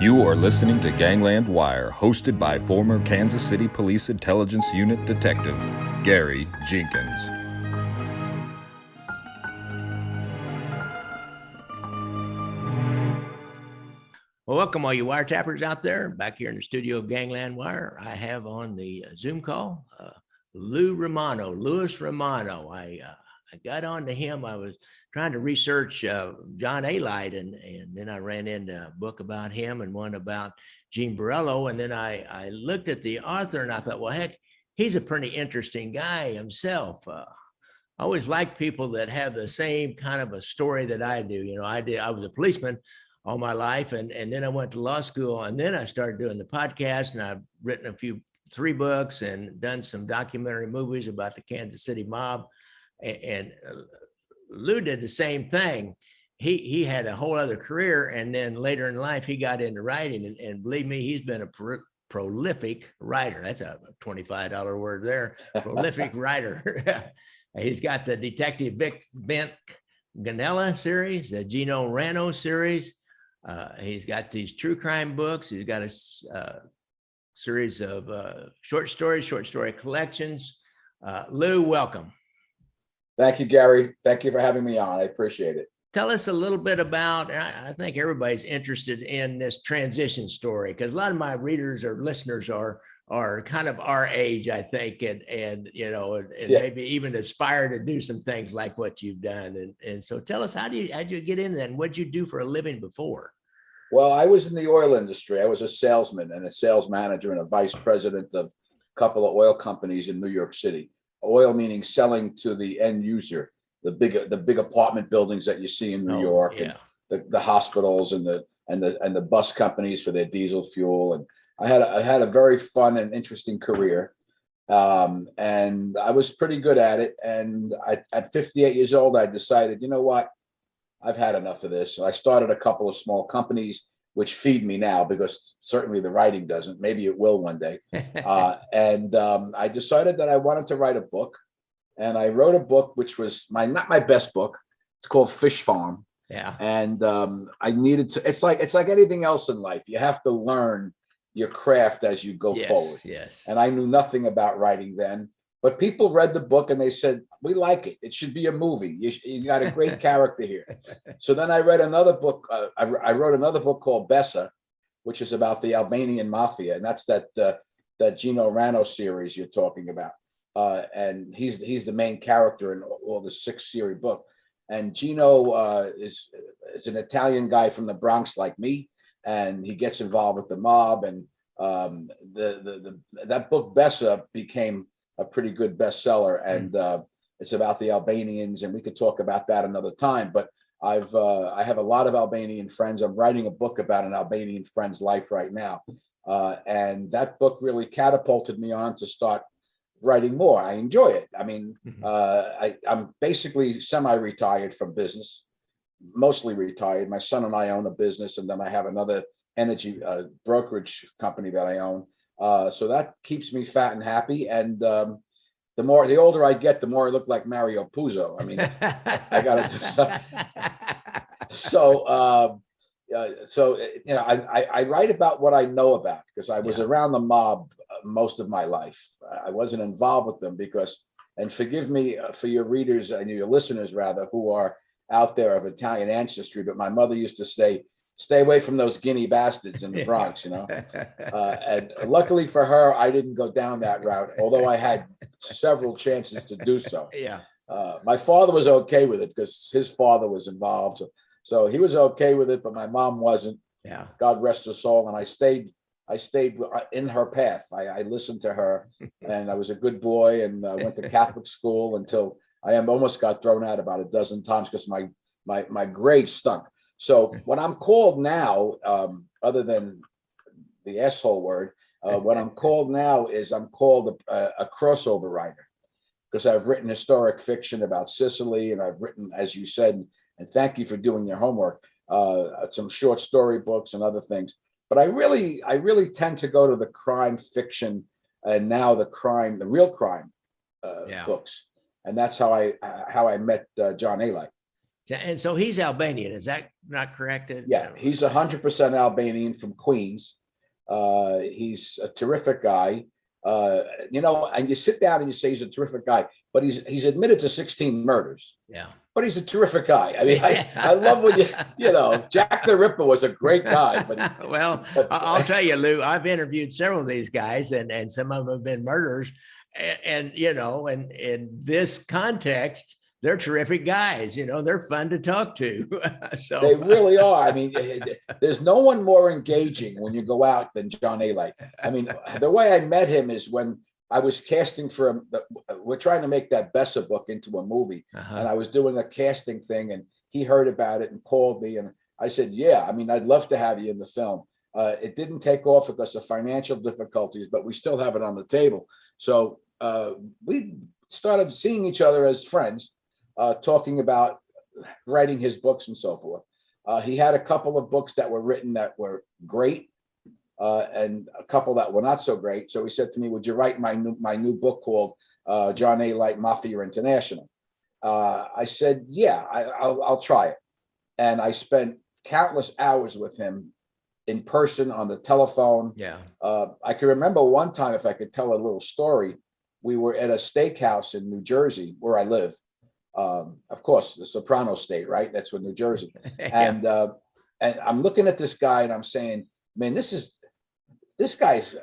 You are listening to Gangland Wire, hosted by former Kansas City Police Intelligence Unit Detective Gary Jenkins. Well, welcome all you wiretappers out there. Back here in the studio of Gangland Wire, I have on the Zoom call Louis Romano. I got on to him. I was trying to research John Alite, and then I ran into a book about him and one about Gene Borrello. And then I looked at the author and I thought, well, heck, he's a pretty interesting guy himself. I always like people that have the same kind of a story that I do. You know, I was a policeman all my life. And then I went to law school, and then I started doing the podcast, and I've written 3 books and done some documentary movies about the Kansas City mob. And Lou did the same thing. He had a whole other career. And then later in life, he got into writing, and believe me, he's been a prolific writer. That's a $25 word there. Prolific writer. He's got the Detective Bent Ganella series, the Gene Borrello series. He's got these true crime books. He's got a series of short story collections. Lou, welcome. Thank you, Gary. Thank you for having me on. I appreciate it. Tell us a little bit about, I think everybody's interested in this transition story, because a lot of my readers or listeners are kind of our age, I think, and you know, and maybe even aspire to do some things like what you've done. And so tell us, how'd you get in that, and what'd you do for a living before? Well, I was in the oil industry. I was a salesman and a sales manager and a vice president of a couple of oil companies in New York City. Oil meaning selling to the end user, the big apartment buildings that you see in New York, yeah. and the hospitals and the bus companies for their diesel fuel. And I had a very fun and interesting career, and I was pretty good at it. And at 58 years old, I decided, you know what, I've had enough of this. So I started a couple of small companies, which feed me now, because certainly the writing doesn't. Maybe it will one day. And I decided that I wanted to write a book, and I wrote a book which was not my best book. It's called Fish Farm. Yeah. And I needed to. It's like anything else in life. You have to learn your craft as you go forward. Yes. And I knew nothing about writing then, but people read the book and they said, we like it. It should be a movie. You got a great character here. So then I read another book. I wrote another book called Bessa, which is about the Albanian mafia. And that's that Gene Borrello series you're talking about. And he's the main character in all the 6-series book. And Gino is an Italian guy from the Bronx like me, and he gets involved with the mob. And that book Bessa became a pretty good bestseller, and it's about the Albanians, and we could talk about that another time. But I have a lot of Albanian friends. I'm writing a book about an Albanian friend's life right now, and that book really catapulted me on to start writing more. I enjoy it. I mean, I'm basically semi-retired from business, mostly retired. My son and I own a business, and then I have another energy brokerage company that I own. So that keeps me fat and happy. And the older I get, the more I look like Mario Puzo. I mean, I got to do something. So you know, I write about what I know about, because I was around the mob most of my life. I wasn't involved with them because, and forgive me for your readers and your listeners rather, who are out there of Italian ancestry, but my mother used to say, stay away from those guinea bastards in the Bronx, you know. And luckily for her, I didn't go down that route, although I had several chances to do so. Yeah. My father was okay with it because his father was involved. So he was okay with it, but my mom wasn't. Yeah. God rest her soul. And I stayed in her path. I listened to her, and I was a good boy, and went to Catholic school until I almost got thrown out about a dozen times because my grades stunk. So when I'm called now, other than the asshole word, what I'm called now is I'm called a crossover writer, because I've written historic fiction about Sicily, and I've written, as you said, and thank you for doing your homework, some short story books and other things. But I really tend to go to the crime fiction, and now the real crime books, and that's how I met John Alite. And so he's Albanian. Is that not correct? Yeah, he's 100% Albanian from Queens. He's a terrific guy. And you sit down and you say he's a terrific guy, but he's admitted to 16 murders. Yeah. But he's a terrific guy. I mean, I love when Jack the Ripper was a great guy. Well, I'll tell you, Lou, I've interviewed several of these guys, and some of them have been murderers. And in this context, they're terrific guys. They're fun to talk to. So they really are. I mean, there's no one more engaging when you go out than John Alite. I mean, the way I met him is when I was casting for him. We're trying to make that Bessa book into a movie. And I was doing a casting thing, and he heard about it and called me. And I said, yeah, I mean, I'd love to have you in the film. It didn't take off because of financial difficulties, but we still have it on the table. So we started seeing each other as friends, talking about writing his books and so forth. He had a couple of books that were written that were great. And a couple that were not so great. So he said to me, would you write my new book called John Alite Mafia International? I said, yeah, I'll try it. And I spent countless hours with him in person, on the telephone. Yeah. I can remember one time, if I could tell a little story, we were at a steakhouse in New Jersey where I live. Of course, the Soprano State, right? That's what New Jersey. Yeah. And I'm looking at this guy and I'm saying, man, this guy's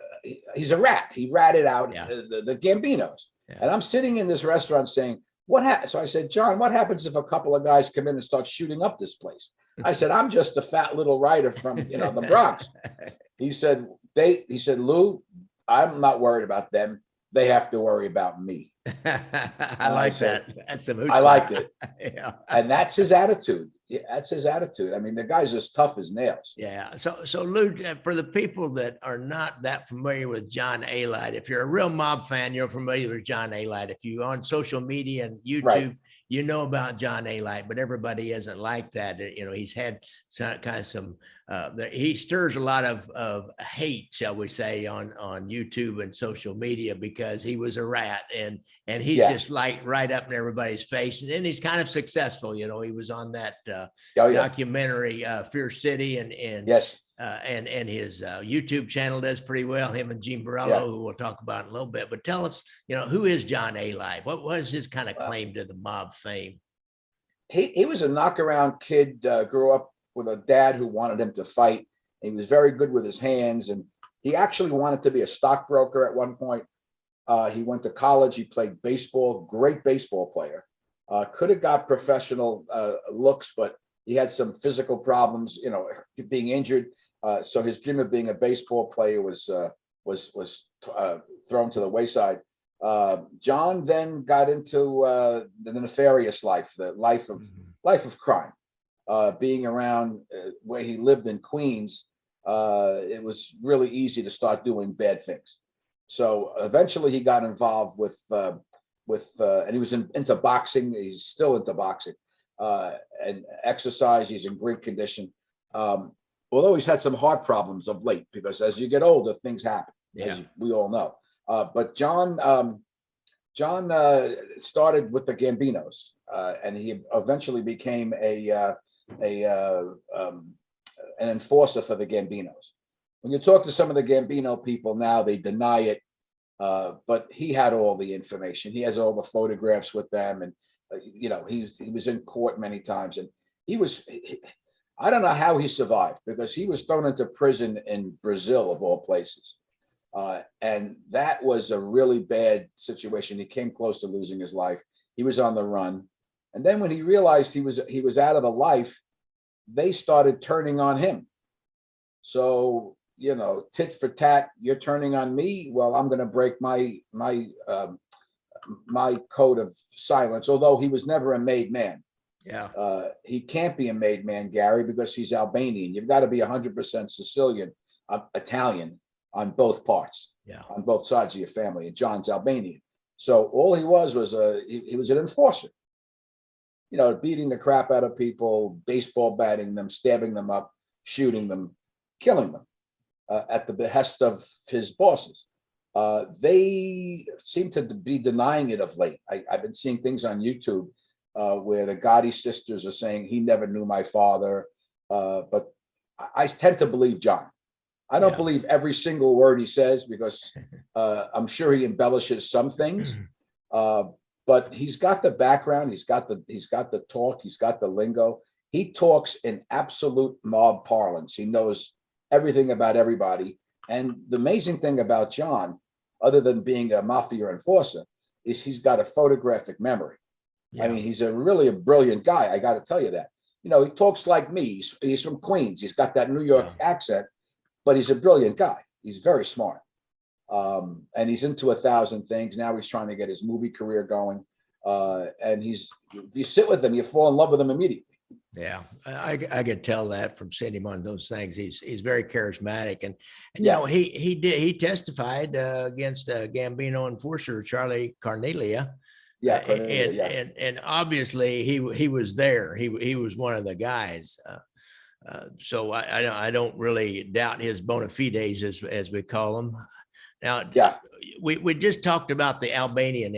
he's a rat. He ratted out the Gambinos. Yeah. And I'm sitting in this restaurant saying, what happened? So I said, John, what happens if a couple of guys come in and start shooting up this place? I said, I'm just a fat little writer from the Bronx. He said, Lou, I'm not worried about them. They have to worry about me. I like that. That's a mooch. I liked it. Yeah. And that's his attitude. Yeah, that's his attitude. I mean, the guy's as tough as nails. Yeah. So Lou, for the people that are not that familiar with John Alite, if you're a real mob fan, you're familiar with John Alite. If you're on social media and YouTube, right, you know about John Alite, but everybody isn't like that. He's had some he stirs a lot of hate, shall we say, on YouTube and social media because he was a rat and he's just like right up in everybody's face. And then he's kind of successful. He was on that documentary, Fear City, and yes. And his YouTube channel does pretty well. Him and Gene Borrello, who we'll talk about in a little bit. But tell us, who is John Alite? What was his kind of claim to the mob fame? He was a knockaround kid. Grew up with a dad who wanted him to fight. He was very good with his hands, and he actually wanted to be a stockbroker at one point. He went to college. He played baseball. Great baseball player. Could have got professional looks, but he had some physical problems. Being injured. So his dream of being a baseball player was thrown to the wayside. John then got into the nefarious life, the life of crime. Being around where he lived in Queens, it was really easy to start doing bad things. So eventually he got involved with and he was into boxing. He's still into boxing and exercise. He's in great condition. Although he's had some heart problems of late, because as you get older, things happen, as we all know. But John started with the Gambinos, and he eventually became an enforcer for the Gambinos. When you talk to some of the Gambino people now, they deny it, but he had all the information. He has all the photographs with them, and he was in court many times, and I don't know how he survived, because he was thrown into prison in Brazil, of all places. And that was a really bad situation. He came close to losing his life. He was on the run. And then when he realized he was out of the life, they started turning on him. So, tit for tat, you're turning on me. Well, I'm going to break my code of silence, although he was never a made man. Yeah. He can't be a made man, Gary, because he's Albanian. You've got to be 100% Sicilian, Italian on both parts, on both sides of your family. And John's Albanian. So all he was he was an enforcer, beating the crap out of people, baseball batting them, stabbing them up, shooting them, killing them at the behest of his bosses. They seem to be denying it of late. I've been seeing things on YouTube. where the Gotti sisters are saying he never knew my father. But I tend to believe John. I don't believe every single word he says, because I'm sure he embellishes some things. But he's got the background, he's got the talk, he's got the lingo. He talks in absolute mob parlance. He knows everything about everybody. And the amazing thing about John, other than being a mafia enforcer, is he's got a photographic memory. I mean, he's really a brilliant guy. I got to tell you that. You know, he talks like me. He's from Queens. He's got that New York accent, but he's a brilliant guy. He's very smart. And he's into 1,000 things. Now he's trying to get his movie career going. And if you sit with him, you fall in love with him immediately. Yeah, I could tell that from seeing him on those things. He's very charismatic, and you know, he testified against Gambino enforcer Charlie Carnelia. And obviously he was there. He was one of the guys. So I don't really doubt his bona fides, as we call them. Now, we just talked about the Albanian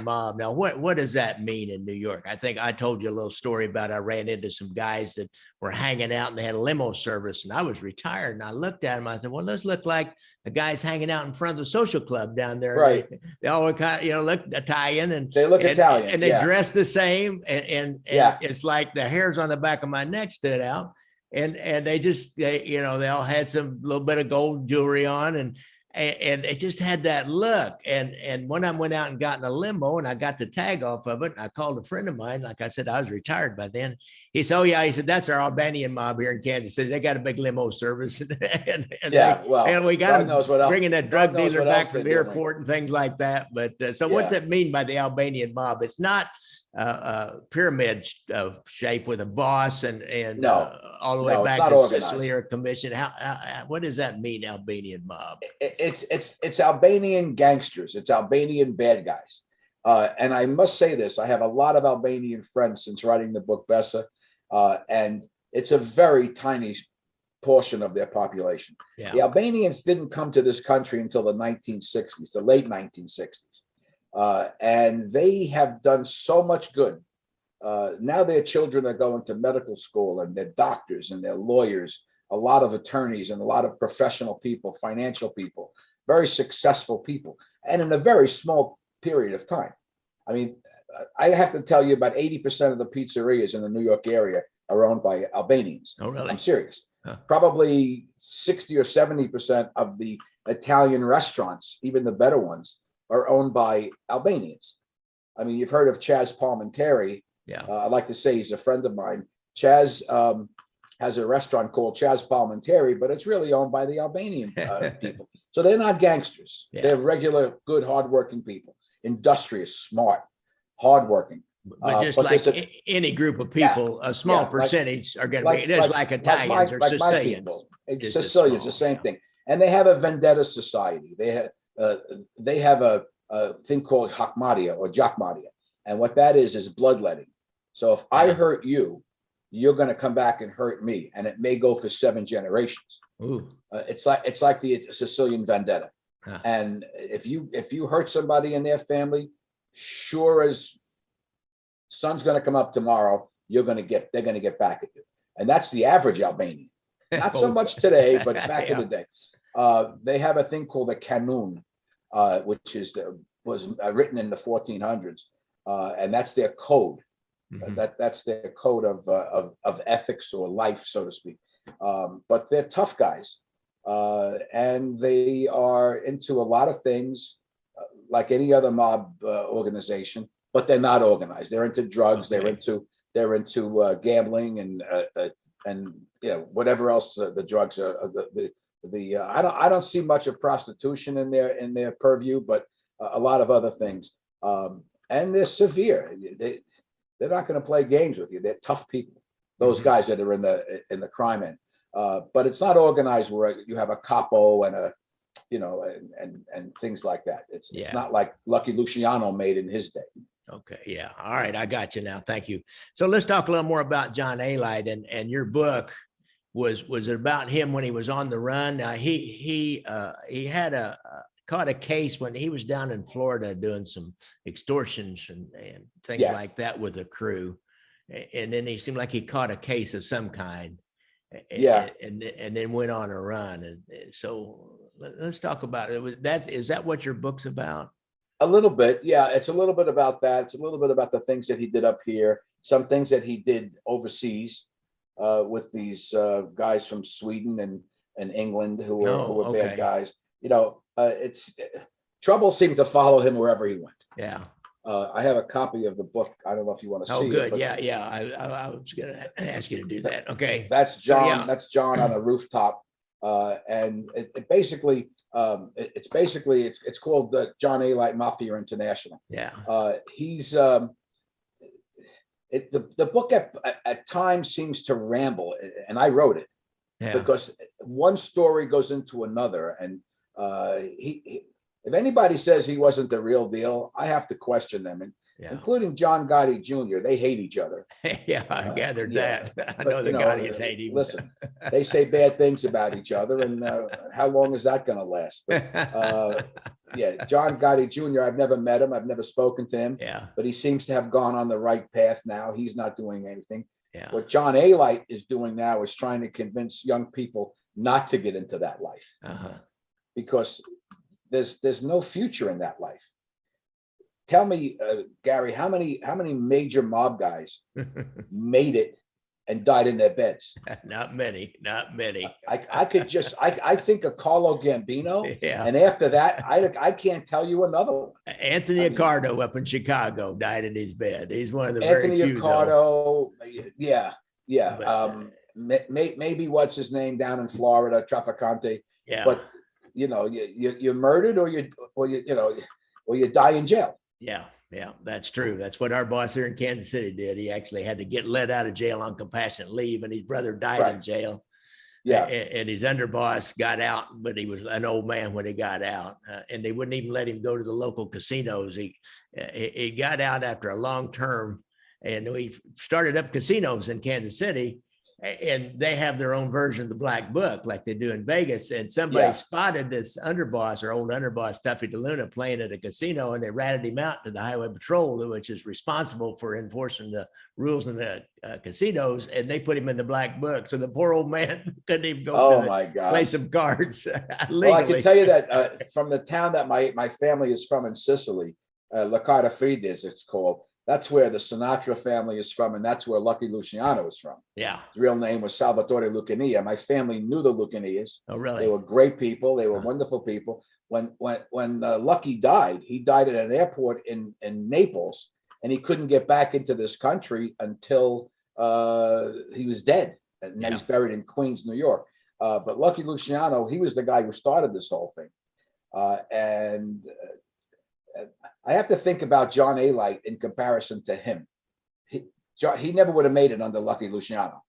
mob. Now, what does that mean in New York? I think I told you a little story about I ran into some guys that were hanging out and they had a limo service, and I was retired, and I looked at them. I said, well, those look like the guys hanging out in front of the social club down there. Right. They all kind of, look Italian, and they look Italian, and they dress the same. And it's like the hairs on the back of my neck stood out. And they all had some little bit of gold jewelry on, and they just had that look. And when I went out and got in a limo and I got the tag off of it, I called a friend of mine. Like I said, I was retired by then. He said, oh yeah. He said, that's our Albanian mob here in Kansas City. They got a big limo service. and we got them bringing that drug dealer back from the airport and things like that. But so what's that mean by the Albanian mob? It's not pyramid shape with a boss and all the way back to Sicily or commission. What does that mean, Albanian mob? It's Albanian gangsters. It's Albanian bad guys. And I must say this, I have a lot of Albanian friends since writing the book Bessa, and it's a very tiny portion of their population. The Albanians didn't come to this country until the 1960s, the late 1960s. And they have done so much good. Now their children are going to medical school, and they're doctors and they're lawyers, a lot of attorneys and a lot of professional people, financial people, very successful people, and in a very small period of time. I mean, I have to tell you, about 80% of the pizzerias in the New York area are owned by Albanians. Oh, really? I'm serious. Probably 60 or 70% of the Italian restaurants, even the better ones, are owned by Albanians. I mean, you've heard of Chaz Palminteri. I'd like to say he's a friend of mine. Chaz has a restaurant called Chaz Palminteri, but it's really owned by the Albanian people. So they're not gangsters. They're regular, good, hardworking people, industrious, smart, hardworking. But just like any group of people, a small percentage are going to be just like Italians or Sicilians. Sicilians, the same thing. And they have a vendetta society. They have a thing called Hakmaria or Jakmaria. And what that is bloodletting. So if I hurt you, you're going to come back and hurt me. And it may go for 7 generations. It's like the Sicilian vendetta. And if you hurt somebody in their family, sure as sun's going to come up tomorrow, they're going to get back at you. And that's the average Albanian. Not so much today, but back in the day. They have a thing called a kanun, which was written in the 1400s, and that's their code. That's their code of ethics or life, so to speak. But they're tough guys, and they are into a lot of things, like any other mob organization. But they're not organized. They're into drugs. They're into gambling and whatever else the drugs are. I don't see much of prostitution in their purview, but a lot of other things. And they're severe. They're not going to play games with you. They're tough people. Those guys that are in the crime end. But it's not organized where you have a capo and and things like that. It's not like Lucky Luciano made in his day. Okay. Yeah. All right. I got you now. Thank you. So let's talk a little more about John Alite and your book. Was it about him when he was on the run? He had a caught a case when he was down in Florida doing some extortions and things Yeah. like that with a crew. And then he seemed like he caught a case of some kind. Yeah. And then went on a run. And so let's talk about it. Is that what your book's about? A little bit. Yeah. It's a little bit about that. It's a little bit about the things that he did up here, some things that he did overseas with these guys from Sweden and England who were bad guys. You know, it's trouble seemed to follow him wherever he went. Yeah. I have a copy of the book. I don't know if you want to see good. it. Yeah. I was going to ask you to do that. Okay. That's John. Yeah. That's John on a rooftop. And it basically, it's called the John Alite Mafia International. Yeah. He's the book at times seems to ramble, and I wrote it because one story goes into another, and he if anybody says he wasn't the real deal, I have to question them, and including John Gotti Jr. They hate each other. Yeah, I gathered that. I But, know the Gottis hate him. Listen, they say bad things about each other, and how long is that going to last? But, John Gotti Jr. I've never met him. I've never spoken to him. Yeah. But he seems to have gone on the right path now. He's not doing anything. Yeah. What John Alite is doing now is trying to convince young people not to get into that life because there's no future in that life. Tell me, Gary, how many major mob guys made it and died in their beds? Not many. I could just, I think of Carlo Gambino. Yeah. And after that, I can't tell you another one. Anthony Accardo up in Chicago died in his bed. He's one of the Anthony very few. Accardo. Yeah. But, Maybe what's his name down in Florida, Traficante. Yeah. But you know, you're murdered or you die in jail. Yeah, that's true. That's what our boss here in Kansas City did. He actually had to get let out of jail on compassionate leave, and his brother died in jail. Yeah, and his underboss got out, but he was an old man when he got out, and they wouldn't even let him go to the local casinos. He got out after a long term, and we started up casinos in Kansas City. And they have their own version of the Black Book, like they do in Vegas. And somebody spotted this underboss or old underboss, Tuffy DeLuna, playing at a casino, and they ratted him out to the Highway Patrol, which is responsible for enforcing the rules in the casinos. And they put him in the Black Book. So the poor old man couldn't even go play some cards legally. Well, I can tell you that from the town that my family is from in Sicily, La Carta Frides, it's called. That's where the Sinatra family is from, and that's where Lucky Luciano is from. Yeah. His real name was Salvatore Lucania. My family knew the Lucanias. Oh, really? They were great people. They were wonderful people. When Lucky died, he died at an airport in Naples, and he couldn't get back into this country until he was dead. And now he's buried in Queens, New York. But Lucky Luciano, he was the guy who started this whole thing. And I have to think about John Alite in comparison to him. He never would have made it under Lucky Luciano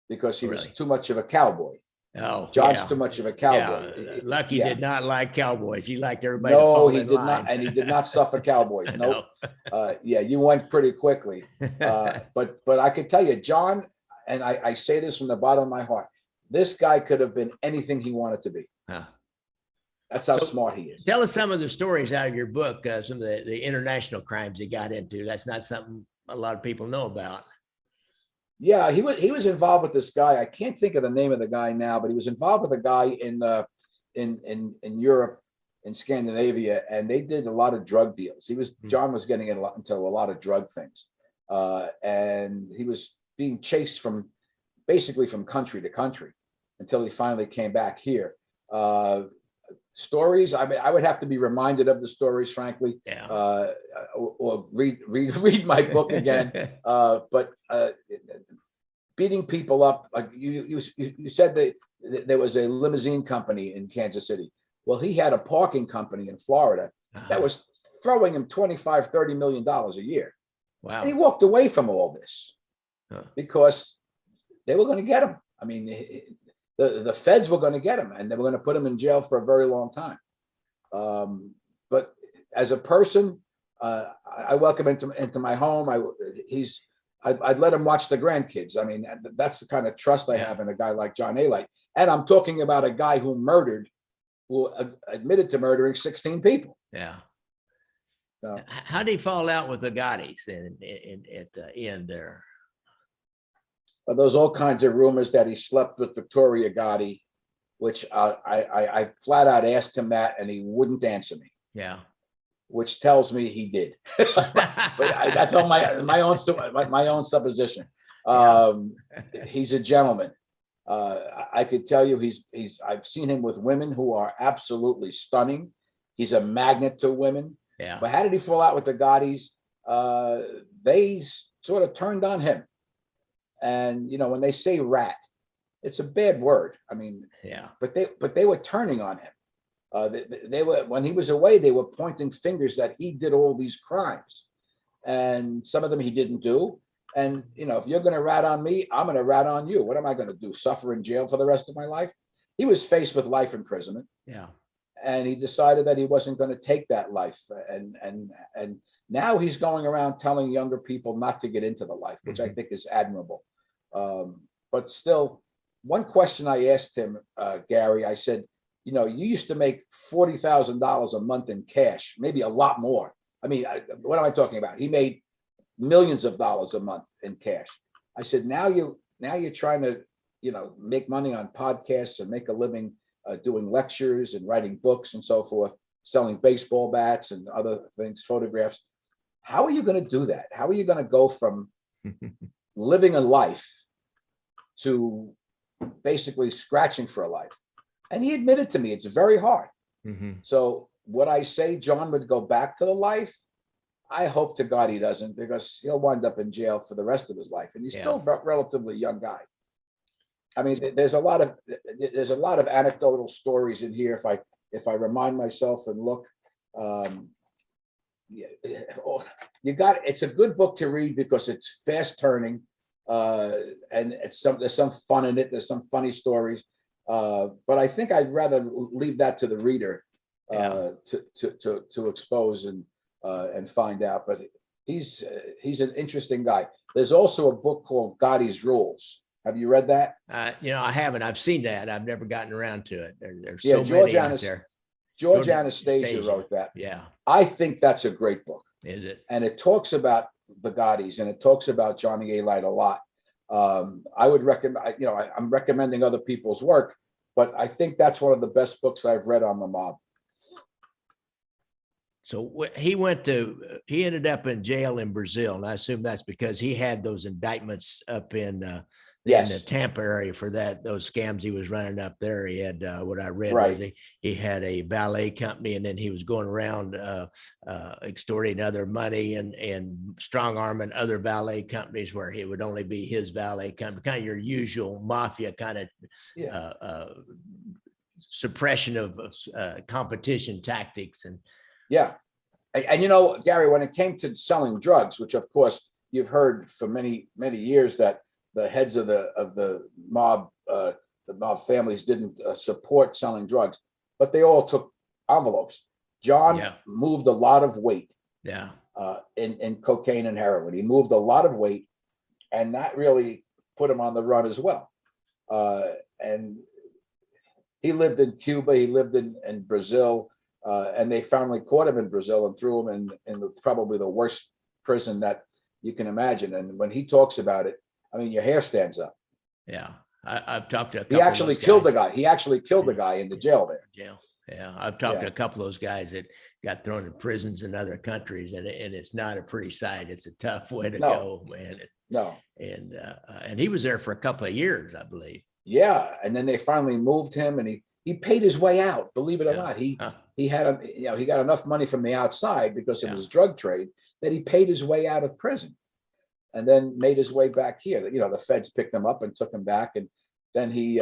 because he was too much of a cowboy. Oh, John's too much of a cowboy. Yeah. Lucky did not like cowboys. He liked everybody. No, he did not, and he did not suffer cowboys. Nope. You went pretty quickly. But I could tell you, John, and I say this from the bottom of my heart, this guy could have been anything he wanted to be. That's how smart he is. Tell us some of the stories out of your book, some of the international crimes he got into. That's not something a lot of people know about. Yeah, he was involved with this guy. I can't think of the name of the guy now, but he was involved with a guy in Europe, in Scandinavia, and they did a lot of drug deals. John was getting into a lot of drug things, and he was being chased basically from country to country until he finally came back here. Stories. I mean, I would have to be reminded of the stories, frankly, or read my book again. But beating people up, like you said that there was a limousine company in Kansas City. Well, he had a parking company in Florida that was throwing him $25-30 million a year. Wow! And he walked away from all this because they were going to get him. I mean. The feds were going to get him, and they were going to put him in jail for a very long time. But as a person, I welcome him into my home. I'd let him watch the grandkids. I mean, that's the kind of trust I have in a guy like John Alite. And I'm talking about a guy who murdered who admitted to murdering 16 people. Yeah. So, How did he fall out with the Gottis then at the end there? but there's all kinds of rumors that he slept with Victoria Gotti, which I flat out asked him that, and he wouldn't answer me. Yeah. Which tells me he did. But that's all my own supposition. He's a gentleman. I could tell you I've seen him with women who are absolutely stunning. He's a magnet to women. Yeah. But how did he fall out with the Gottis? They sort of turned on him. And when they say rat, it's a bad word. I mean, yeah. But they were turning on him. They were, when he was away, they were pointing fingers that he did all these crimes, and some of them he didn't do. And if you're going to rat on me, I'm going to rat on you. What am I going to do? Suffer in jail for the rest of my life? He was faced with life imprisonment. Yeah. And he decided that he wasn't going to take that life. And now he's going around telling younger people not to get into the life, which I think is admirable. But still, one question I asked him, Gary, I said, you used to make $40,000 a month in cash, maybe a lot more. I mean, what am I talking about? He made millions of dollars a month in cash. I said, now you're trying to, make money on podcasts and make a living doing lectures and writing books and so forth, selling baseball bats and other things, photographs. How are you going to do that? How are you going to go from living a life to basically scratching for a life? And he admitted to me, it's very hard. So would I say John would go back to the life? I hope to God he doesn't, because he'll wind up in jail for the rest of his life. And he's still a relatively young guy. I mean, there's a lot of anecdotal stories in here. If I remind myself and look, it's a good book to read because it's fast turning, and there's some fun in it. There's some funny stories, but I think I'd rather leave that to the reader to expose and find out. But he's an interesting guy. There's also a book called Gotti's Rules. Have you read that? I haven't. I've seen that. I've never gotten around to it. There's so many out there. George Anastasia wrote that. Yeah. I think that's a great book. Is it? And it talks about the Gottis, and it talks about Johnny Alite a lot. I would recommend, I'm recommending other people's work, but I think that's one of the best books I've read on the mob. So he ended up in jail in Brazil. And I assume that's because he had those indictments up in the Tampa area for those scams he was running up there. He had what I read was he had a valet company, and then he was going around extorting other money and strong arming other valet companies where it would only be his valet company, kind of your usual mafia kind of suppression of competition tactics. And Gary, when it came to selling drugs, which of course you've heard for many, many years that the heads of the mob families didn't support selling drugs, but they all took envelopes. John moved a lot of weight in cocaine and heroin. He moved a lot of weight, and that really put him on the run as well. And he lived in Cuba, he lived in Brazil, and they finally caught him in Brazil and threw him in probably the worst prison that you can imagine. And when he talks about it, I mean, your hair stands up. Yeah. I've talked to a couple. He actually killed the guy. He actually killed the guy in the jail there. Yeah. I've talked to a couple of those guys that got thrown in prisons in other countries, and it's not a pretty sight. It's a tough way to go, man. And he was there for a couple of years, I believe. Yeah. And then they finally moved him, and he paid his way out. Believe it or not, he had he got enough money from the outside because of his drug trade that he paid his way out of prison, and then made his way back here. The feds picked him up and took him back, and then he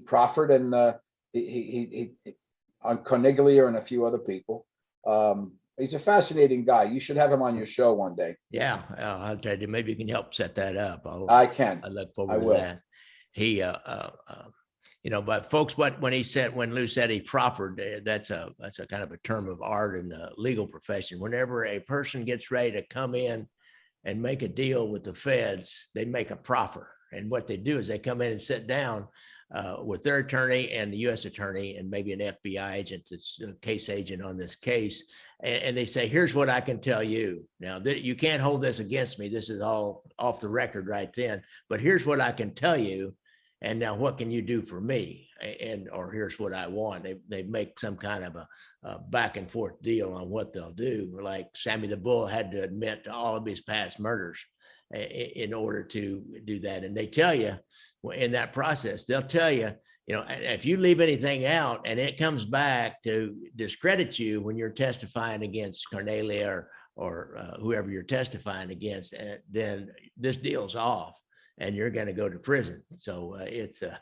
proffered, and he on Corniglia and a few other people. He's a fascinating guy. You should have him on your show one day. Yeah, I'll tell you. Maybe you can help set that up. I can. I look forward to that. He, but folks, when Lou said he proffered, that's a kind of a term of art in the legal profession. Whenever a person gets ready to come in and make a deal with the feds, they make a proffer. And what they do is they come in and sit down with their attorney and the U.S. attorney and maybe an FBI agent that's a case agent on this case. And they say, here's what I can tell you. Now, you can't hold this against me. This is all off the record right then. But here's what I can tell you. And now what can you do for me? Or here's what I want. They make some kind of a back and forth deal on what they'll do. Like Sammy the Bull had to admit to all of his past murders in order to do that. And they tell you in that process, they'll tell you, if you leave anything out and it comes back to discredit you when you're testifying against Cornelia or whoever you're testifying against, then this deal's off and you're going to go to prison. So it's a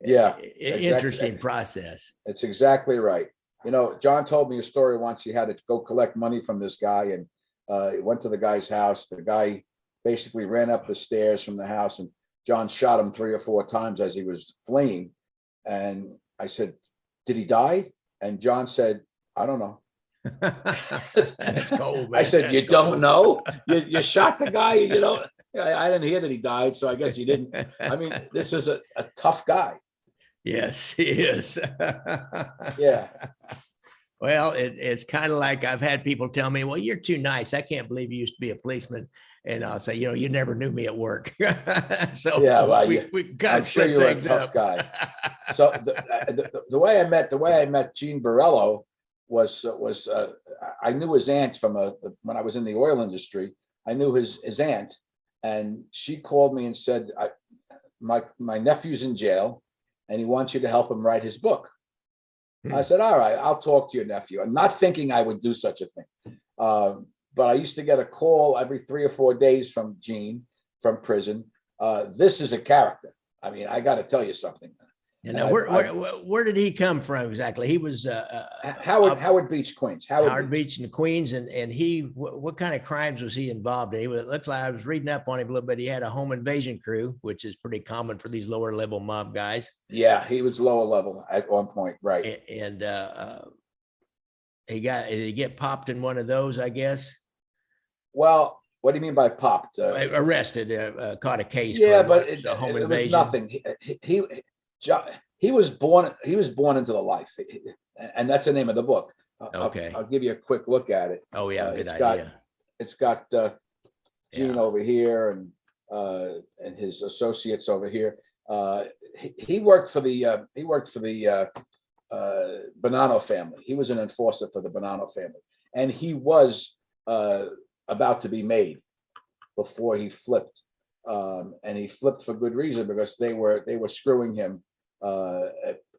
interesting process. It's exactly right. John told me a story once. He had to go collect money from this guy, and he went to the guy's house. The guy basically ran up the stairs from the house, and John shot him 3 or 4 times as he was fleeing. And I said, "Did he die?" And John said, "I don't know." That's cold, man. I said, "You don't know? You shot the guy, I didn't hear that he died, so I guess he didn't." I mean, this is a tough guy. Yes, he is. Yeah. Well, it's kind of like I've had people tell me, "Well, you're too nice. I can't believe you used to be a policeman." And I'll say, you never knew me at work. So yeah, well, we I'm sure you were a tough guy. So the way I met Gene Borrello was I knew his aunt from when I was in the oil industry. I knew his aunt, and she called me and said, my nephew's in jail, and he wants you to help him write his book. I said, all right, I'll talk to your nephew. I'm not thinking I would do such a thing. But I used to get a call every 3 or 4 days from Gene from prison. This is a character. I mean, I got to tell you something. Now, where did he come from exactly? He was Howard Beach, Queens. Howard Beach in Queens, and he what kind of crimes was he involved in? It looks like I was reading up on him a little bit. He had a home invasion crew, which is pretty common for these lower level mob guys. Yeah, he was lower level at one point, right? And did he get popped in one of those, I guess? Well, what do you mean by popped? Arrested, caught a case. Yeah, but it was nothing. He was born into the life, and that's the name of the book. Okay, I'll give you a quick look at it. Oh yeah, good idea. It's got Gene over here and his associates over here. He worked for the Bonnano family. He was an enforcer for the Bonnano family, and he was about to be made before he flipped, and he flipped for good reason, because they were screwing him,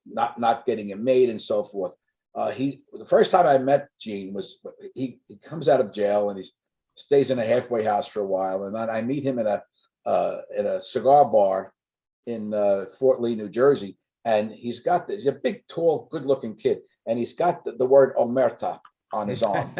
not getting him made and so forth. The first time I met Gene was he comes out of jail, and he stays in a halfway house for a while, and then I meet him in a cigar bar in Fort Lee, New Jersey, and he's a big, tall, good-looking kid, and he's got the word Omerta on his arm.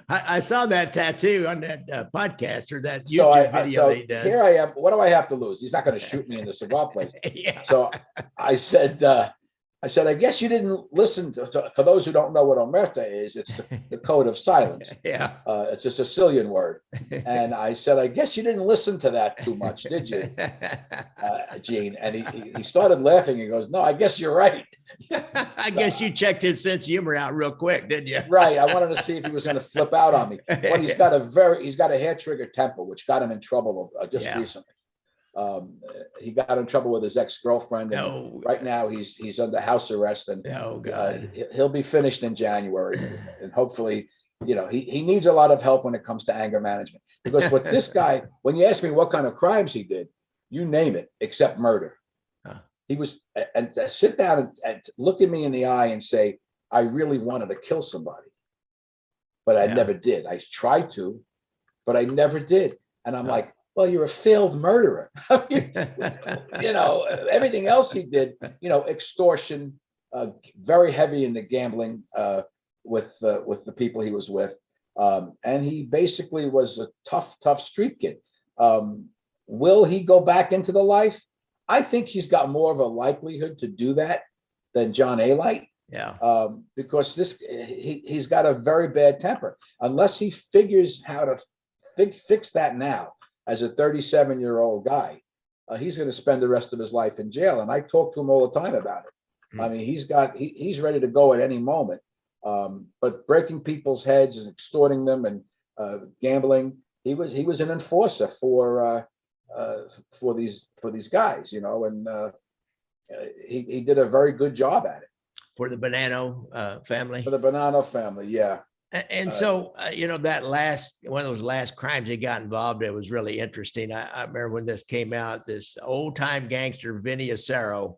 I saw that tattoo on that podcast or that YouTube video he does. Here I am. What do I have to lose? He's not going to shoot me in the cigar place. Yeah. So I said, I guess you didn't listen to, for those who don't know what Omerta is, it's the code of silence. Yeah. It's a Sicilian word. And I said, I guess you didn't listen to that too much, did you, Gene? And he started laughing. He goes, no, I guess you're right. I guess you checked his sense of humor out real quick, didn't you? Right. I wanted to see if he was going to flip out on me. But he's got a hair trigger temper, which got him in trouble just recently. He got in trouble with his ex-girlfriend, and right now he's under house arrest, and he'll be finished in January, and hopefully, he needs a lot of help when it comes to anger management, because with this guy, when you ask me what kind of crimes he did, you name it except murder. He was, and to sit down and look at me in the eye and say, I really wanted to kill somebody, but I never did. I tried to, but I never did. And I'm like, well, you're a failed murderer. Everything else he did, extortion, very heavy in the gambling with the people he was with. And he basically was a tough street kid. Will he go back into the life? I think he's got more of a likelihood to do that than John Alite. Yeah. Because he's got a very bad temper. Unless he figures how to fix that now, as a 37-year-old guy, he's going to spend the rest of his life in jail. And I talk to him all the time about it. I mean, he's ready to go at any moment. But breaking people's heads and extorting them and gambling, he was an enforcer for these guys, you know, and he did a very good job at it. For the Bonnano family. For the Bonnano family, yeah. And so, you know, that one of those last crimes he got involved in was really interesting. I remember when this came out, this old time gangster, Vinny Acero,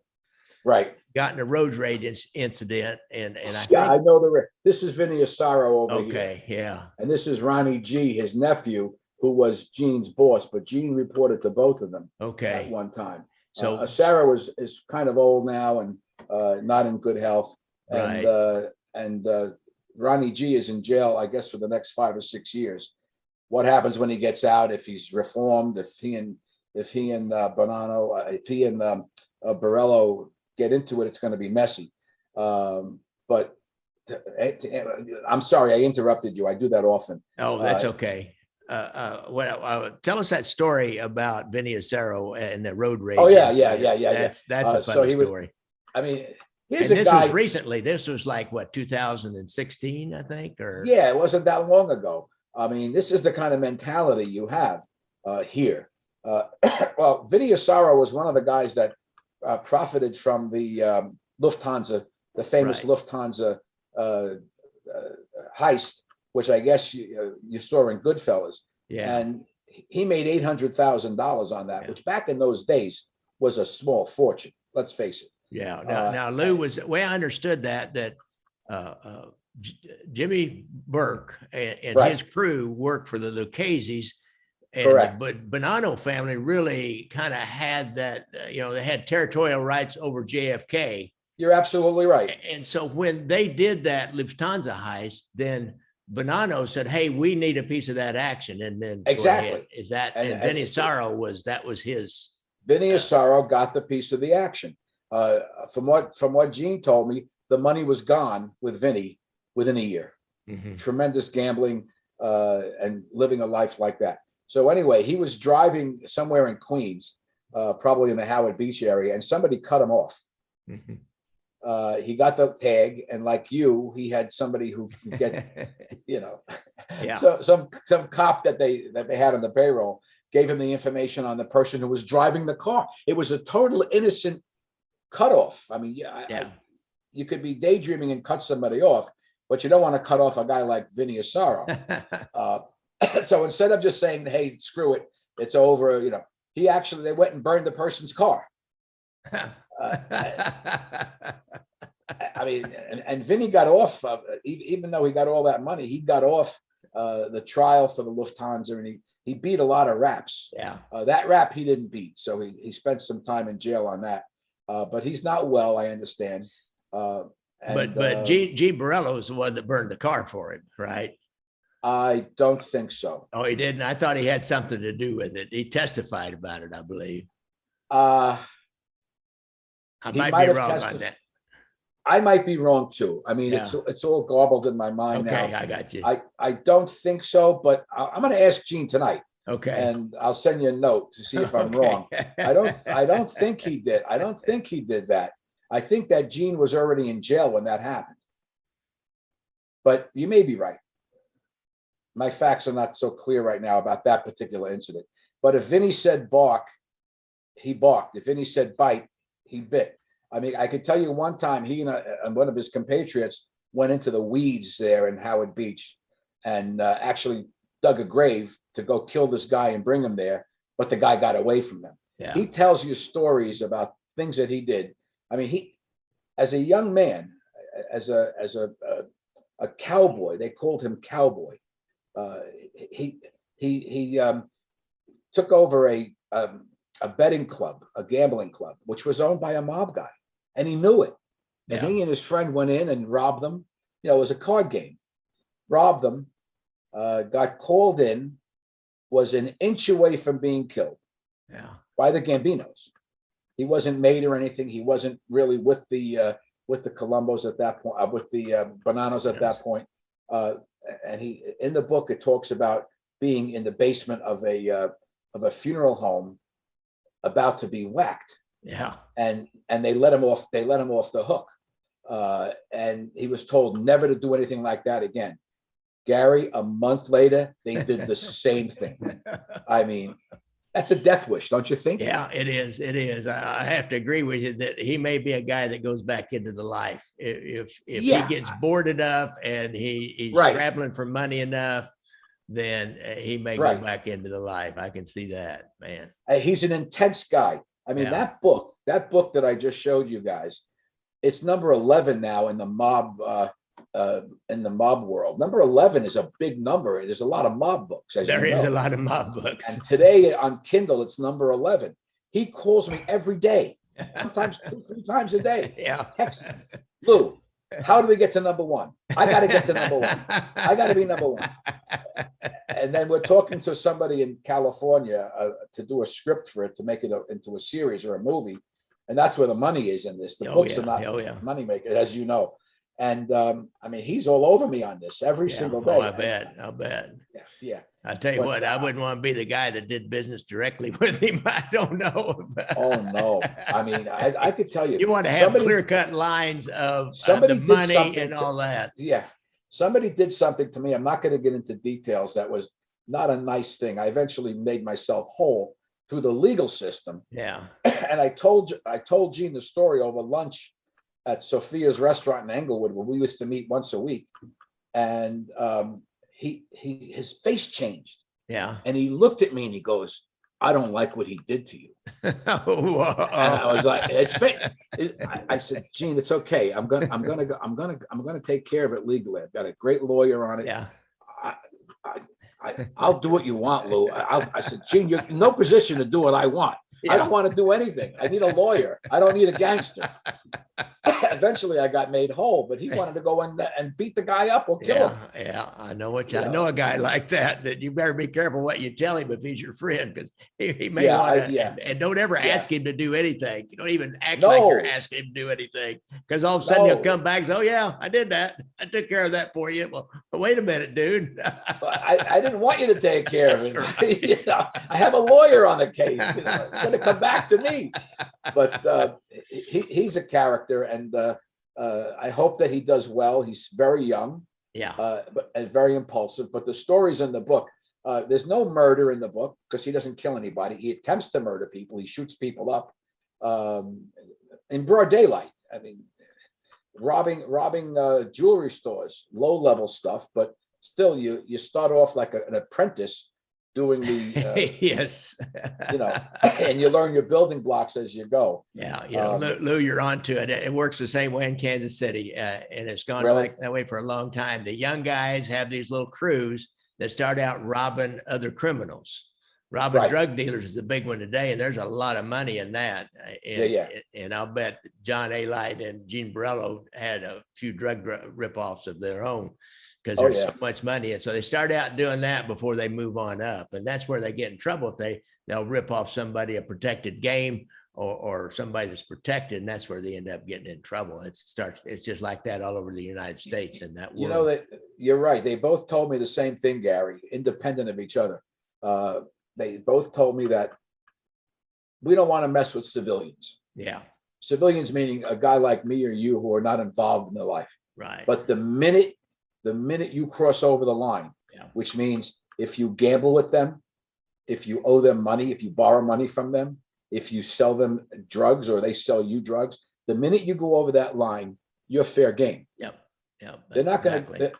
right, got in a road rage incident. And I know this is Vinny Acero over here. Okay, yeah. And this is Ronnie G, his nephew, who was Gene's boss, but Gene reported to both of them at one time. So Acero is kind of old now and not in good health. And Ronnie G is in jail, I guess, for the next 5 or 6 years. What happens when he gets out? If he's reformed, if he and Bonnano, if he and Borrello get into it, it's going to be messy. But I'm sorry, I interrupted you. I do that often. Oh, that's okay. Tell us that story about Vinny Acero and the road rage. Oh yeah. That's a funny story. I mean, this was recently. This was like what, 2016, I think, or yeah, it wasn't that long ago. I mean, this is the kind of mentality you have here. Well, Vinny Acero was one of the guys that profited from the Lufthansa, the famous Lufthansa heist, which I guess you saw in Goodfellas. Yeah, and he made $800,000 on that, which back in those days was a small fortune. Let's face it. Yeah. Now Lou was the way I understood that Jimmy Burke and his crew worked for the Lucchese's, and but Bonnano family really kind of had that, you know, they had territorial rights over JFK. You're absolutely right. And so when they did that Lufthansa heist, then Bonnano said, "Hey, we need a piece of that action." And then exactly is that and Vinny Acero was his. Vinny Acero got the piece of the action. From what Gene told me, the money was gone with Vinny within a year. Mm-hmm. Tremendous gambling and living a life like that. So anyway, he was driving somewhere in Queens, probably in the Howard Beach area, and somebody cut him off. Mm-hmm. He got the tag, and like you, he had somebody who could get, you know, so some cop that they had on the payroll gave him the information on the person who was driving the car. It was a total innocent cutoff. I mean, you could be daydreaming and cut somebody off, but you don't want to cut off a guy like Vinny Acero. So instead of just saying, "Hey, screw it, it's over," you know, they went and burned the person's car. I mean, and Vinny got off, even though he got all that money, he got off the trial for the Lufthansa, and he beat a lot of raps. Yeah, that rap he didn't beat, so he spent some time in jail on that. But he's not well, I understand. But Gene Borrello is the one that burned the car for him, right? I don't think so. Oh, he didn't? I thought he had something to do with it. He testified about it, I believe. I might be wrong on that. I might be wrong too. I mean, it's all garbled in my mind now. Okay, I got you. I don't think so, but I'm going to ask Gene tonight. Okay. And I'll send you a note to see if I'm wrong. I don't think he did. I don't think he did that. I think that Gene was already in jail when that happened. But you may be right. My facts are not so clear right now about that particular incident. But if Vinny said bark, he barked. If Vinny said bite, he bit. I mean, I could tell you one time he and one of his compatriots went into the weeds there in Howard Beach and actually dug a grave to go kill this guy and bring him there, but the guy got away from them. Yeah. He tells you stories about things that he did. I mean, he, as a young man, as a cowboy, they called him Cowboy. He took over a betting club, a gambling club, which was owned by a mob guy, and he knew it. And he and his friend went in and robbed them. You know, it was a card game. Robbed them. Got called in, was an inch away from being killed by the Gambinos. He wasn't made or anything. He wasn't really with the Columbos at that point, with the Bonnanos at that point. And he, in the book, it talks about being in the basement of a funeral home about to be whacked, Yeah. and they let him off. They let him off the hook, and he was told never to do anything like that again. Gary, a month later, they did the same thing. I mean, that's a death wish, don't you think? Yeah, it is. It is. I have to agree with you that he may be a guy that goes back into the life if he gets bored enough and he's Right. scrabbling for money enough, then he may go back into the life. I can see that, man. He's an intense guy. I mean, that book that I just showed you guys, it's number 11 now in the mob world. Number 11 is a big number. There's a lot of mob books. There is a lot of mob books. And today on Kindle, it's number 11. He calls me every day, sometimes 2-3 times a day. Yeah. Text me, Lou, how do we get to number 1? I got to get to number 1. I got to be number 1. And then we're talking to somebody in California to do a script for it, to make it into a series or a movie. And that's where the money is in this. The books are not money makers, as you know. And I mean, he's all over me on this every single day. Oh, I bet. Yeah. I tell you what, I wouldn't want to be the guy that did business directly with him. I don't know. Oh no! I mean, I could tell you. You want to have clear-cut lines of the money and all that. Yeah, somebody did something to me. I'm not going to get into details. That was not a nice thing. I eventually made myself whole through the legal system. Yeah. And I told Gene the story over lunch at Sophia's restaurant in Englewood, where we used to meet once a week. And his face changed. Yeah. And he looked at me and he goes, "I don't like what he did to you." And I was like, I said, "Gene, it's okay. I'm gonna take care of it legally. I've got a great lawyer on it. Yeah. I'll do what you want, Lou." I said, "Gene, you're in no position to do what I want. Yeah. I don't want to do anything. I need a lawyer. I don't need a gangster." Eventually I got made whole, but he wanted to go and beat the guy up or kill him. Yeah, I know I know a guy like that you better be careful what you tell him if he's your friend, because he may want to, and don't ever ask him to do anything. You don't even act like you're asking him to do anything, because all of a sudden he'll come back and say, "Oh yeah, I did that. I took care of that for you." Well, wait a minute, dude. I didn't want you to take care of it. You know, I have a lawyer on the case. You know, it's going to come back to me. But he's a character, and I hope that he does well. He's very young, and very impulsive. But the stories in the book, there's no murder in the book because he doesn't kill anybody. He attempts to murder people. He shoots people up in broad daylight. I mean, robbing jewelry stores, low-level stuff. But still, you start off like an apprentice doing the yes, you know, and you learn your building blocks as you go. Yeah, Lou, you're onto it. It works the same way in Kansas City, and it's gone back that way for a long time. The young guys have these little crews that start out robbing other criminals. Robbing drug dealers is the big one today, and there's a lot of money in that. And I'll bet John Alite and Gene Borrello had a few drug ripoffs of their own, because there's so much money. And so they start out doing that before they move on up. And that's where they get in trouble. If they'll rip off somebody, a protected game, or somebody that's protected, and that's where they end up getting in trouble. It's just like that all over the United States and that world. You know, that you're right. They both told me the same thing, Gary, independent of each other. They both told me that we don't want to mess with civilians. Yeah. Civilians meaning a guy like me or you who are not involved in their life. Right. But the minute you cross over the line, which means if you gamble with them, if you owe them money, if you borrow money from them, if you sell them drugs or they sell you drugs, the minute you go over that line, you're fair game. Yep. They're not going to.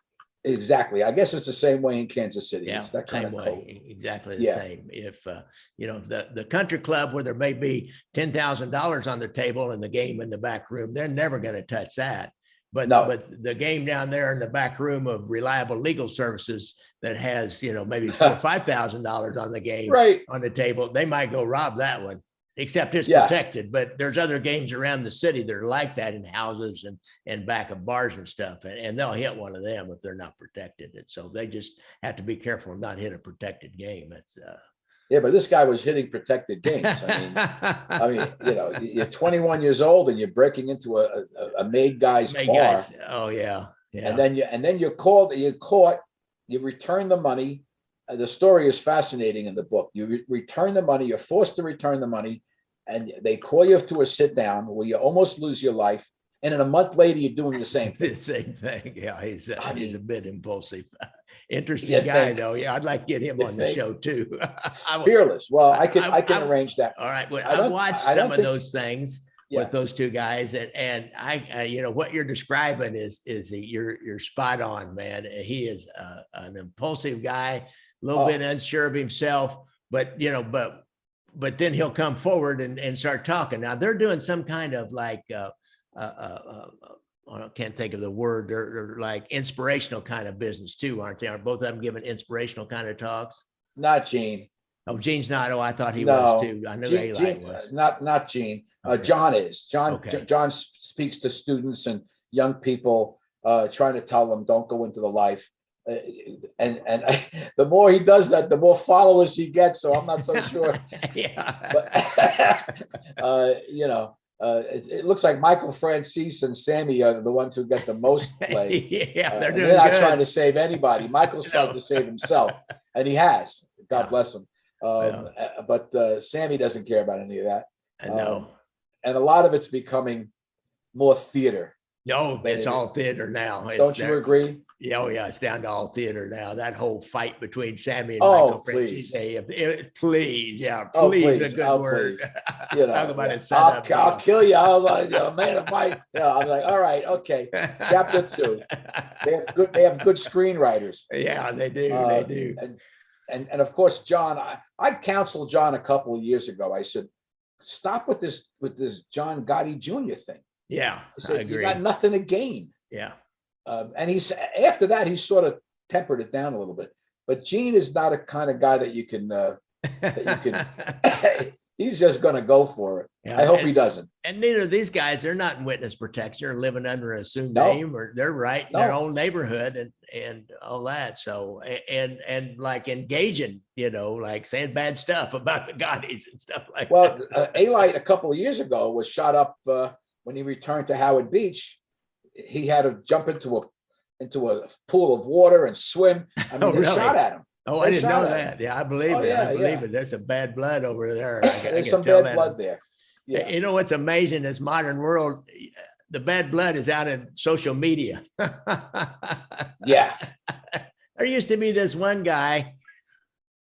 Exactly. I guess it's the same way in Kansas City. Yeah, it's that kind of way. Exactly the same. If the country club where there may be $10,000 on the table and the game in the back room, they're never going to touch that. But the game down there in the back room of Reliable Legal Services that has maybe $4,000 or $5,000 on the game on the table, they might go rob that one. Except it's protected, but there's other games around the city that are like that in houses and back of bars and stuff, and they'll hit one of them if they're not protected. And so they just have to be careful and not hit a protected game. It's but this guy was hitting protected games. I mean, you're 21 years old and you're breaking into a made guy's bar. Oh yeah. And then you're caught. You return the money. The story is fascinating in the book. You return the money. You're forced to return the money. and they call you to a sit down where you almost lose your life. And then a month later, you're doing the same thing. The same thing. Yeah, he's a bit impulsive. You Interesting guy, think- though. Yeah, I'd like to get him you on the think? show too. Fearless. Well, I can arrange that. All right. Well, I I don't- watched I don't some of think- those things Yeah. with those two guys, and I you know, what you're describing is you're spot on, man. He is an impulsive guy, a little bit unsure of himself, but you know, but then he'll come forward and start talking. Now they're doing some kind of like I can't think of the word. They're like inspirational kind of business too, aren't they? Are both of them giving inspirational kind of talks? Not Gene. Oh, Gene's not. Oh, I thought he No. was too. I knew Gene, Alite was. not Gene. Okay. John is. John Okay. John speaks to students and young people, trying to tell them don't go into the life. And the more he does that, the more followers he gets. So I'm not so sure. Yeah. But you know, it looks like Michael Francis and Sammy are the ones who get the most play. Yeah, they're And doing they're not good. trying to save anybody. Michael's trying No. to save himself, and he has. God Yeah. bless him. But Sammy doesn't care about any of that. I know. And a lot of it's becoming more theater. No, it's all theater now. Don't you agree? Yeah, oh yeah, it's down to all theater now. That whole fight between Sammy and Oh, Michael please. Please, yeah, Oh, please, please. a good Oh, word. You know, Talk about it set I'll up. kill you. I'll like, man, if I, I'm like, all right, okay. Chapter 2. They have good screenwriters. Yeah, they do. Uh, They do. And of course, John, I counseled John a couple of years ago. I said, stop with this John Gotti Jr. thing. Yeah, I I said, you agree. got nothing to gain. Yeah. And he's after that, he sort of tempered it down a little bit. But Gene is not a kind of guy that you can he's just gonna go for it. Yeah, I hope he doesn't. And neither of these guys, they're not in witness protection or living under an assumed No. name, or they're right in their No. own neighborhood and all that. So and like engaging, you know, like saying bad stuff about the Gottis and stuff like Well, that. Alite a couple of years ago was shot up when he returned to Howard Beach. He had to jump into a pool of water and swim. I mean, Oh, they really? shot at him. Oh, I They didn't shot know at him. that. Yeah, I believe Oh, it. yeah, I believe yeah. it. There's some bad blood over there. I There's can some tell bad that. blood there. Yeah. You know what's amazing in this modern world? The bad blood is out in social media. Yeah. There used to be this one guy.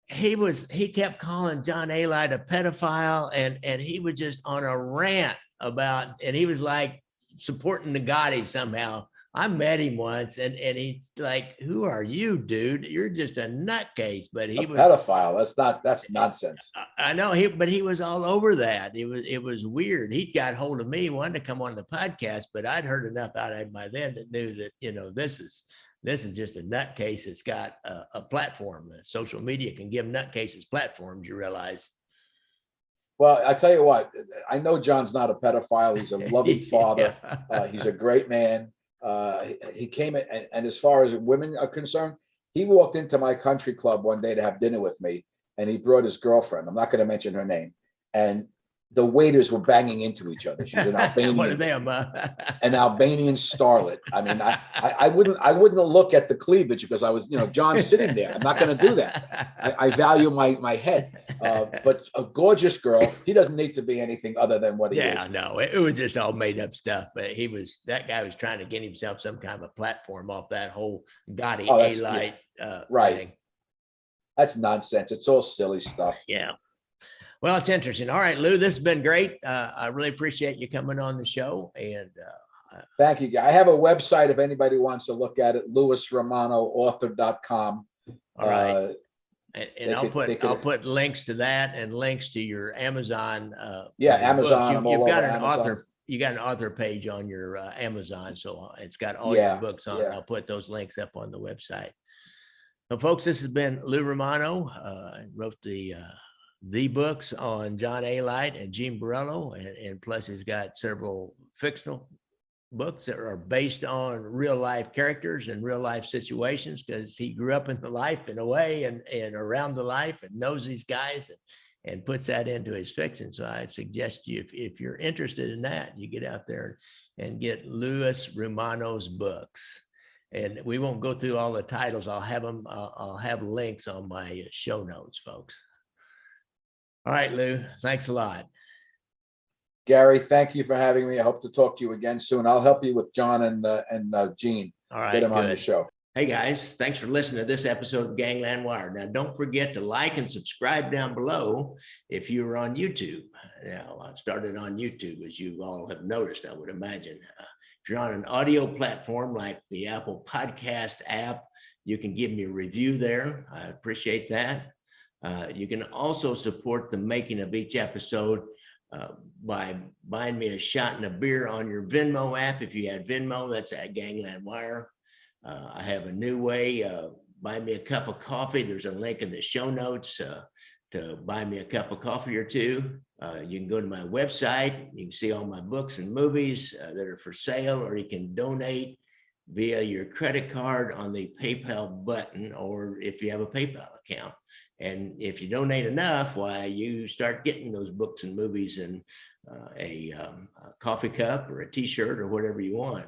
He kept calling John Alite a pedophile, and he was just on a rant about, and he was like supporting the Gotti somehow. I met him once, and he's like, "Who are you, dude? You're just a nutcase." But he A was pedophile. That's nonsense. I know but he was all over that. It was weird. He got hold of me, wanted to come on the podcast, but I'd heard enough out of him by then that knew that, you know, this is just a nutcase. It's got a platform. Social media can give nutcases platforms, you realize. Well, I tell you what, I know John's not a pedophile. He's a loving father. Yeah. He's a great man. He came in, and as far as women are concerned, he walked into my country club one day to have dinner with me, and he brought his girlfriend. I'm not going to mention her name. And the waiters were banging into each other. She's an One of Albanian, them. an Albanian starlet. I mean, I wouldn't look at the cleavage because I was, you know, John's sitting there. I'm not going to do that. I value my head. But a gorgeous girl, he doesn't need to be anything other than what he Yeah, is. no, it was just all made up stuff. But that guy was trying to get himself some kind of a platform off that whole Gotti Oh, that's- Alite right. thing. That's nonsense. It's all silly stuff. Yeah. Well, it's interesting. All right, Lou, this has been great. I really appreciate you coming on the show. And Thank you. I have a website if anybody wants to look at it, louisromanoauthor.com. all right. And they I'll could- put links to that and links to your Amazon. Yeah, your Amazon. books. I'm all You've got over an Amazon. author. You got an author page on your Amazon, so it's got all Yeah, your books on. yeah. I'll put those links up on the website. So, folks, this has been Lou Romano. Wrote the books on John Alite and Gene Borrello, and plus he's got several fictional books that are based on real life characters and real life situations, because he grew up in the life in a way and around the life and knows these guys and puts that into his fiction. So I suggest you, if you're interested in that, you get out there and get Louis Romano's books. And we won't go through all the titles. I'll have links on my show notes, folks. All right, Lou, thanks a lot. Gary, thank you for having me. I hope to talk to you again soon. I'll help you with John and Gene. All right, Get him on good. your show. Hey guys, thanks for listening to this episode of Gangland Wire. Now, don't forget to like and subscribe down below if you're on YouTube. Now, I started on YouTube, as you all have noticed, I would imagine. If you're on an audio platform like the Apple Podcast app, you can give me a review there. I appreciate that. You can also support the making of each episode by buying me a shot and a beer on your Venmo app. If you had Venmo, that's at Gangland Wire. I have a new way, buy me a cup of coffee. There's a link in the show notes to buy me a cup of coffee or two. You can go to my website. You can see all my books and movies that are for sale, or you can donate via your credit card on the PayPal button, or if you have a PayPal account. And if you donate enough, why, you start getting those books and movies in a coffee cup or a t-shirt or whatever you want.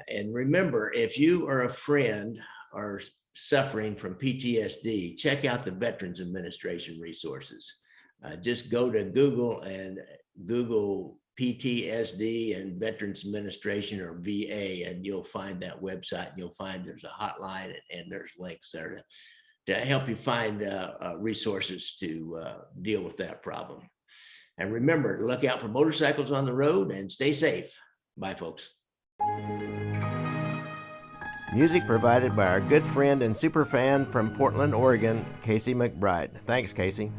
And remember, if you are a friend or suffering from PTSD, check out the Veterans Administration resources. Just go to Google and Google PTSD and Veterans Administration, or VA, and you'll find that website. And you'll find there's a hotline, and there's links there to help you find resources to deal with that problem. And remember to look out for motorcycles on the road and stay safe. Bye, folks. Music provided by our good friend and super fan from Portland, Oregon, Casey McBride. Thanks, Casey.